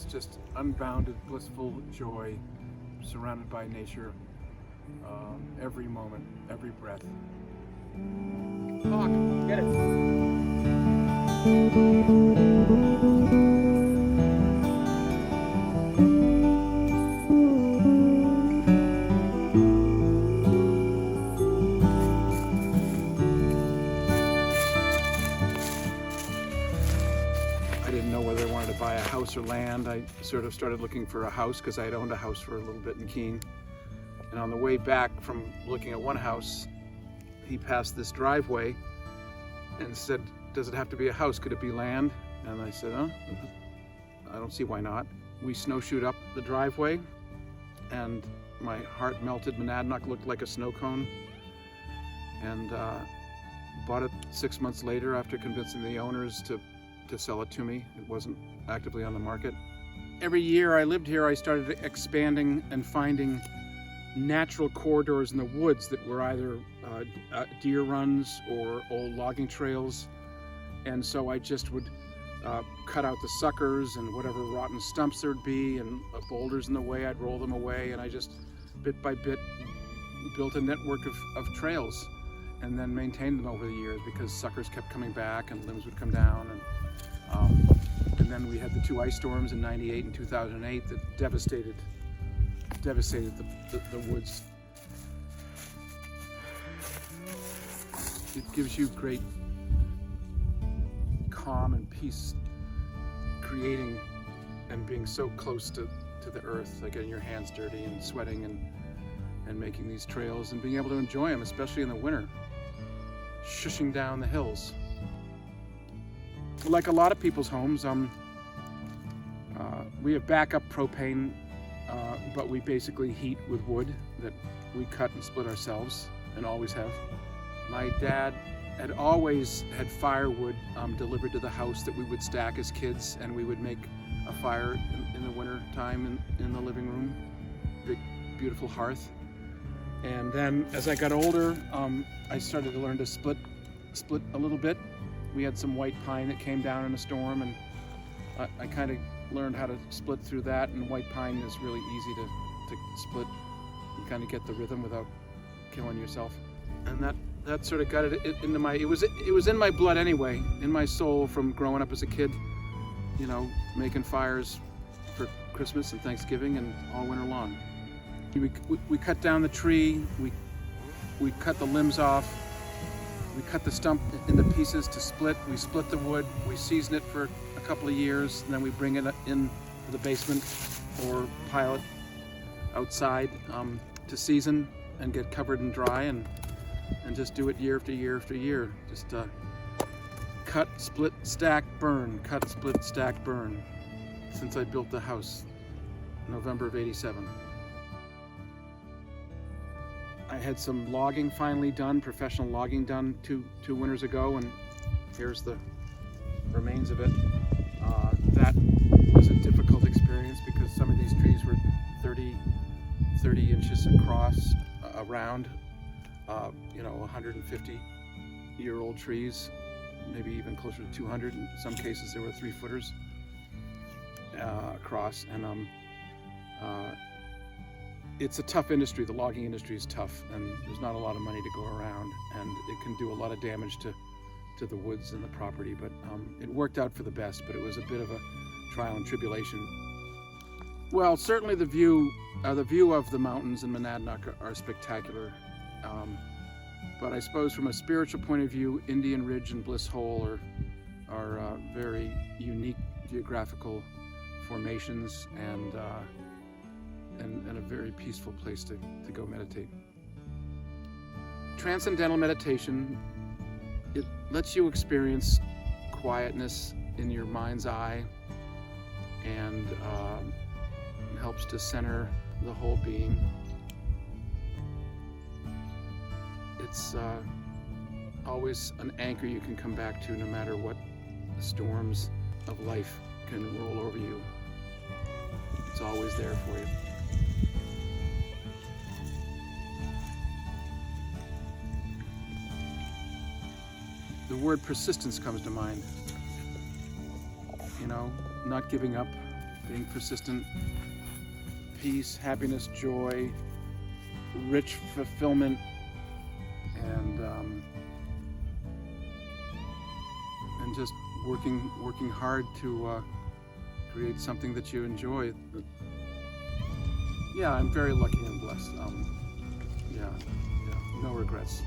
just unbounded, blissful joy, surrounded by nature, every moment, every breath. Hawk, get it. I didn't know whether I wanted to buy a house or land. I sort of started looking for a house because I had owned a house for a little bit in Keene. And on the way back from looking at one house, he passed this driveway and said, "Does it have to be a house? Could it be land?" And I said, I don't see why not. We snowshoed up the driveway and my heart melted. Monadnock looked like a snow cone. And bought it 6 months later after convincing the owners to sell it to me. It wasn't actively on the market. Every year I lived here, I started expanding and finding natural corridors in the woods that were either deer runs or old logging trails. And so I just would cut out the suckers and whatever rotten stumps there'd be and boulders in the way, I'd roll them away, and I just bit by bit built a network of trails and then maintained them over the years because suckers kept coming back and limbs would come down. And then we had the two ice storms in '98 and 2008 that devastated the woods. It gives you great calm and peace creating and being so close to the earth, like getting your hands dirty and sweating and making these trails and being able to enjoy them, especially in the winter, shushing down the hills. Like a lot of people's homes, we have backup propane, but we basically heat with wood that we cut and split ourselves and always have. My dad had always had firewood delivered to the house that we would stack as kids, and we would make a fire in the winter time in the living room, big beautiful hearth. And then as I got older, I started to learn to split a little bit. We had some white pine that came down in a storm, and I kind of learned how to split through that, and white pine is really easy to split and kind of get the rhythm without killing yourself. And that sort of got it into my, it was in my blood anyway, in my soul from growing up as a kid, you know, making fires for Christmas and Thanksgiving and all winter long. We cut down the tree, we cut the limbs off, we cut the stump into pieces to split. We split the wood, we season it for a couple of years, and then we bring it in to the basement or pile it outside to season and get covered and dry, and just do it year after year after year. Just cut, split, stack, burn, cut, split, stack, burn, since I built the house, November of '87. I had some logging finally done, professional logging done two winters ago, and here's the remains of it. That was a difficult experience because some of these trees were 30 inches across, around, 150-year-old trees, maybe even closer to 200. In some cases, there were 3-footers across, and it's a tough industry. The logging industry is tough, and there's not a lot of money to go around, and it can do a lot of damage to the woods and the property, but it worked out for the best, but it was a bit of a trial and tribulation. Well, certainly the view of the mountains in Monadnock are spectacular, but I suppose from a spiritual point of view, Indian Ridge and Bliss Hole are very unique geographical formations, and a very peaceful place to go meditate. Transcendental meditation, it lets you experience quietness in your mind's eye, and helps to center the whole being. It's always an anchor you can come back to no matter what storms of life can roll over you. It's always there for you. The word persistence comes to mind. You know, not giving up, being persistent, peace, happiness, joy, rich fulfillment, and just working hard to create something that you enjoy. Yeah, I'm very lucky and blessed. Yeah, no regrets.